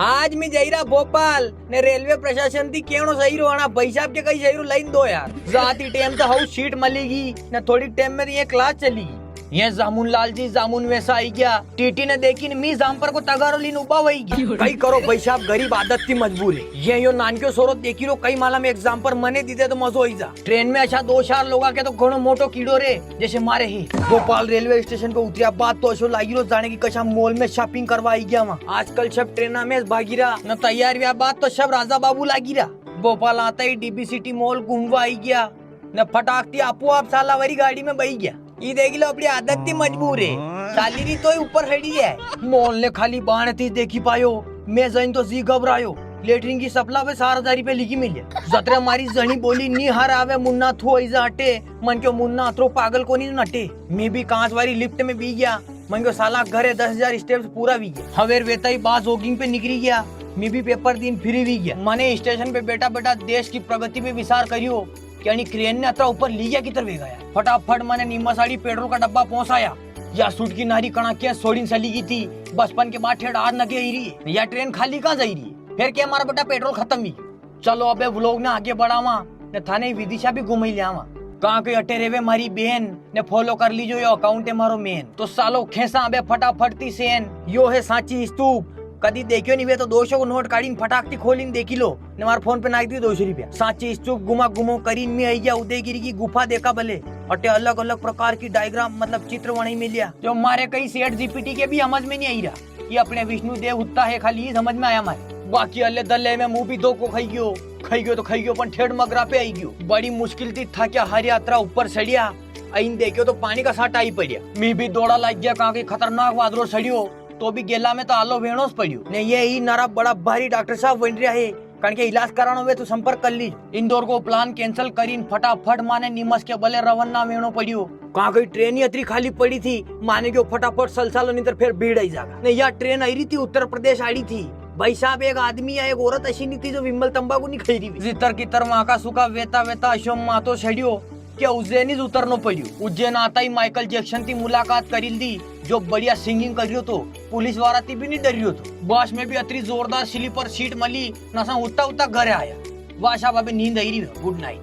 आज मी જઈ રહ્યા ભોપાલ ને રેલવે પ્રશાસન થી કેણો સહી રોવાના પૈસા કે કઈ સહી લઈને દો यार जाती टाइम तो हाउ सीट मिलेगी न थोड़ी टाइम में ये क्लास चलेगी ये जामुन लाल जी जामुन वैसा आई गया टीटी ने देखी ने मी जामपर को तगारो लीन उबा वही कई करो भाई साहब गरीब आदत थी मजबूर है ये यो नानक्यो सोरो देखी लो कई माला में एग्जाम पर मने दीदे तो मजो ही जा ट्रेन में अच्छा 2-4 लोग के तो घणो मोटो कीड़ो रे जैसे मारे ही भोपाल रेलवे स्टेशन पे उतरिया बात तो ऐसो लागी रो जाने की कशा मॉल में शॉपिंग करवा आई गया वहाँ आजकल सब ट्रेन में भागी रहा न तैयार हुआ बात तो सब राजा बाबू लागी रहा भोपाल आता ही डीबी सिटी मॉल घूमवा आई गया न फटाकती आपो आप साला वाली गाड़ी में बही गया ये देख लो अपनी आदत थी मजबूर है साली री तो ऊपर खड़ी है मॉल ने खाली बाण थी देखी पायो मैं जन तो जी घबरायो लेटरिन की सपला पे 4,000 रुपए लिखी मिले जतरे मारी जनी बोली नी हर आवे मुन्ना थो ऐसा हटे मन क्यों मुन्ना अतरो पागल को नहीं नटे मैं भी कांच वाली लिफ्ट में भी गया मन क्यों साला घरे 10,000 स्टेप्स पूरा भी गया हवेर वेता ही बास जॉगिंग पे निकली गया मैं भी पेपर दिन फिर भी गया मैंने स्टेशन पे बेटा बेटा देश की प्रगति पे विचार करियो यानी क्रेन ने अतरा ऊपर ली गया किधर वे गया फटाफट मैंने नीमा साड़ी पेट्रोल का डब्बा पहुंचाया या सूट की नारी कणाकिया सोड़ीन चली गई थी बचपन के बाद ठेठ आज नगे रही है या ट्रेन खाली कहाँ जा रही है फिर क्या हमारा बेटा पेट्रोल खत्म ही चलो अबे व्लॉग ने आगे बढ़ावा ने थाने विदिशा भी घूम ही लियावा कहाँ के अटे रेवे मारी बहन ने फॉलो कर लीजो यो अकाउंट है मारो मेन तो सालो खेसा अबे फटाफट थी सेन यो है सांची स्तूप कदी देखियो नहीं वे तो 200 को नोट काढ़ी फटाकती खोली देखी लो ने मार फोन पे नाख दी 200 रुपया सांची स्तूप गुमा गुमो करीन में आई गया उदयगिरी की गुफा देखा भले अटे अलग अलग प्रकार की डायग्राम मतलब चित्र बनी मिलिया जो हमारे कई सेठ जीपीटी के भी समझ में नहीं आई रहा ये अपने विष्णु देव उत्ता है खाली समझ में आया हमारे बाकी अल्ले दल्ले में मुंह भी दो को खाई गयो तो खाई गयो पण ठेठ मगरा पे आई गयो बड़ी मुश्किल थी था क्या हर यात्रा ऊपर सड़िया अइन देखियो तो पानी का साटा ही पड़िया मैं भी दौड़ा लग गया कहाँ के खतरनाक वादरो सड़ियो तो भी गेला में तो आलो वेणो पड़ियो ने ये ही नारा बड़ा भारी डॉक्टर साहब बन रहा है कारण के इलाज कराना हुए तो संपर्क कर लीजिए इंदौर को प्लान कैंसिल करीन फटाफट माने निमस के भले रवाना वेणो पड़ियो कहाँ गई ट्रेन ही अतरी खाली पड़ी थी माने क्यों फटाफट सलसालो नहीं तो फिर भीड़ आई जागा नहीं यार ट्रेन आई रही थी उत्तर प्रदेश आई थी भाई साहब एक आदमी या एक औरत ऐसी नहीं थी जो विमल तंबाकू नहीं खाई रही जितर की तरह वहाँ का सुखा वेता वेता अशोम मातो छड़ियो क्या उज्जैन ही उतरनो पड़ियो उज्जैन आता ही माइकल जैक्सन की मुलाकात करी दी जो बढ़िया सिंगिंग करियो तो पुलिस वाला थी भी नहीं डरियो तो बस में भी अतरी जोरदार स्लीपर सीट मिली नसा उठता उठता घर आया वाह साहब अभी नींद आई रही गुड नाइट